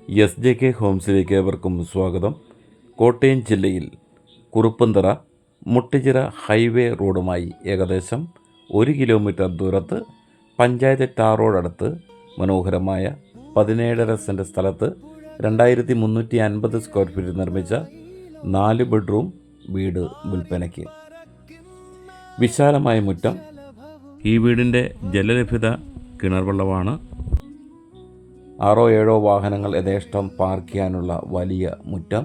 SJK ഹോംസിലേക്ക് ഏവർക്കും സ്വാഗതം. കോട്ടയം ജില്ലയിൽ കുറുപ്പന്തറ മുട്ടിച്ചിറ ഹൈവേ റോഡുമായി ഏകദേശം 1 കിലോമീറ്റർ ദൂരത്ത് പഞ്ചായത്ത് ടാർ റോഡടുത്ത് മനോഹരമായ 17.5 സെൻറ്റ് സ്ഥലത്ത് 2350 സ്ക്വയർ ഫീറ്റ് നിർമ്മിച്ച 4 ബെഡ്റൂം വീട് വിൽപ്പനയ്ക്ക്. വിശാലമായ മുറ്റം. ഈ വീടിൻ്റെ ജലലഭ്യത കിണർ വെള്ളമാണ്. 6-7 വാഹനങ്ങൾ യഥേഷ്ടം പാർക്ക് ചെയ്യാനുള്ള വലിയ മുറ്റം.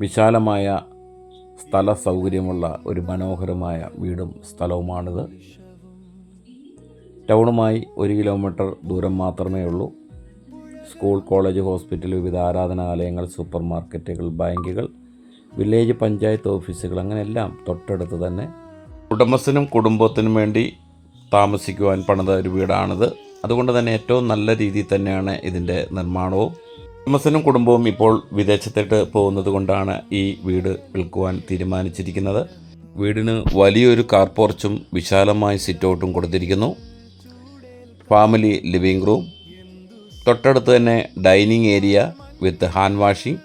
വിശാലമായ സ്ഥല സൗകര്യമുള്ള ഒരു മനോഹരമായ വീടും സ്ഥലവുമാണിത്. ടൗണുമായി 1 കിലോമീറ്റർ ദൂരം മാത്രമേ ഉള്ളൂ. സ്കൂൾ, കോളേജ്, ഹോസ്പിറ്റൽ, വിവിധ ആരാധനാലയങ്ങൾ, സൂപ്പർ മാർക്കറ്റുകൾ, ബാങ്കുകൾ, വില്ലേജ് പഞ്ചായത്ത് ഓഫീസുകൾ, അങ്ങനെയെല്ലാം തൊട്ടടുത്ത് തന്നെ. ഉടമസ്ഥനും കുടുംബത്തിനും വേണ്ടി താമസിക്കുവാൻ പണിത ഒരു വീടാണിത്. അതുകൊണ്ട് തന്നെ ഏറ്റവും നല്ല രീതിയിൽ തന്നെയാണ് ഇതിൻ്റെ നിർമ്മാണവും. ഉടമസ്ഥനും കുടുംബവും ഇപ്പോൾ വിദേശത്തേട്ട് പോകുന്നത് കൊണ്ടാണ് ഈ വീട് വിൽക്കുവാൻ തീരുമാനിച്ചിരിക്കുന്നത്. വീടിന് വലിയൊരു കാർ പോർച്ചും വിശാലമായ സിറ്റൗട്ടും കൊടുത്തിരിക്കുന്നു. ഫാമിലി ലിവിംഗ് റൂം, തൊട്ടടുത്ത് തന്നെ dining area with hand washing.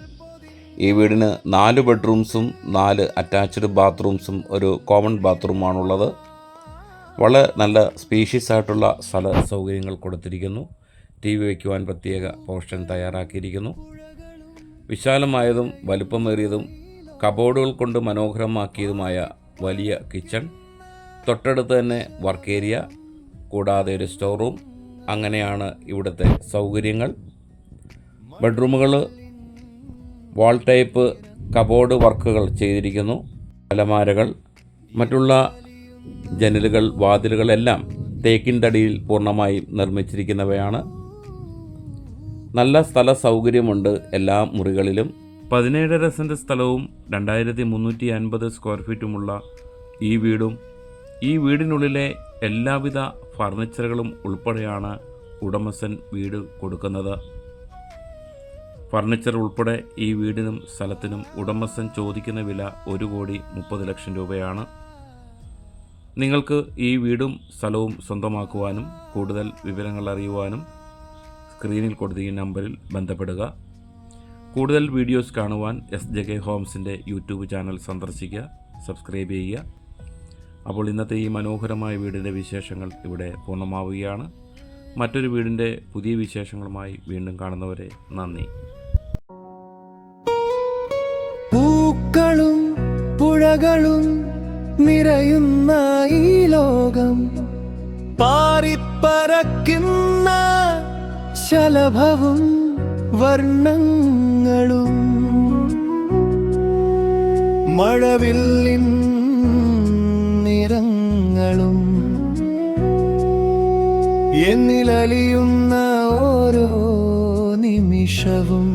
ഈ വീടിന് 4 ബെഡ്റൂംസും 4 അറ്റാച്ച്ഡ് ബാത്റൂംസും ഒരു കോമൺ ബാത്റൂമാണുള്ളത്. വളരെ നല്ല സ്പീഷ്യസ് ആയിട്ടുള്ള സ്ഥല സൗകര്യങ്ങൾ കൊടുത്തിരിക്കുന്നു. TV വയ്ക്കുവാൻ പ്രത്യേക പോർഷൻ തയ്യാറാക്കിയിരിക്കുന്നു. വിശാലമായതും വലുപ്പമേറിയതും കബോർഡുകൾ കൊണ്ട് മനോഹരമാക്കിയതുമായ വലിയ കിച്ചൺ, തൊട്ടടുത്ത് തന്നെ വർക്ക് ഏരിയ, കൂടാതെ ഒരു സ്റ്റോർ റൂം. അങ്ങനെയാണ് ഇവിടുത്തെ സൗകര്യങ്ങൾ. ബെഡ്റൂമുകൾ വാൾ ടൈപ്പ് കബോർഡ് വർക്കുകൾ ചെയ്തിരിക്കുന്നു. അലമാരകൾ, മറ്റുള്ള ജനലുകൾ, വാതിലുകളെല്ലാം തേക്കിൻ തടിയിൽ പൂർണ്ണമായി നിർമ്മിച്ചിരിക്കുന്നവയാണ്. നല്ല സ്ഥല സൗകര്യമുണ്ട് എല്ലാ മുറികളിലും. 17.5 സെൻറ്റ് സ്ഥലവും 2350 സ്ക്വയർ ഫീറ്റുമുള്ള ഈ വീടും ഈ വീടിനുള്ളിലെ എല്ലാവിധ ഫർണിച്ചറുകളും ഉൾപ്പെടെയാണ് ഉടമസ്ഥൻ വീട് കൊടുക്കുന്നത്. ഫർണിച്ചർ ഉൾപ്പെടെ ഈ വീടിനും സ്ഥലത്തിനും ഉടമസ്ഥൻ ചോദിക്കുന്ന വില 1,30,00,000 രൂപയാണ്. നിങ്ങൾക്ക് ഈ വീടും സ്ഥലവും സ്വന്തമാക്കുവാനും കൂടുതൽ വിവരങ്ങൾ അറിയുവാനും സ്ക്രീനിൽ കൊടുത്ത ഈ നമ്പറിൽ ബന്ധപ്പെടുക. കൂടുതൽ വീഡിയോസ് കാണുവാൻ SJK ഹോംസിൻ്റെ യൂട്യൂബ് ചാനൽ സന്ദർശിക്കുക, സബ്സ്ക്രൈബ് ചെയ്യുക. അപ്പോൾ ഇന്നത്തെ ഈ മനോഹരമായ വീടിൻ്റെ വിശേഷങ്ങൾ ഇവിടെ പൂർണ്ണമാവുകയാണ്. മറ്റൊരു വീടിൻ്റെ പുതിയ വിശേഷങ്ങളുമായി വീണ്ടും കാണുന്നവരെ നന്ദി. പൂക്കളും പുഴകളും നിറയുന്ന ഈ ലോകം, പാറിപ്പറക്കുന്ന ശലഭവും വർണ്ണങ്ങളും, മഴവില്ലിൻ നിറങ്ങളും, എന്നിലലിയുന്ന ഓരോ നിമിഷവും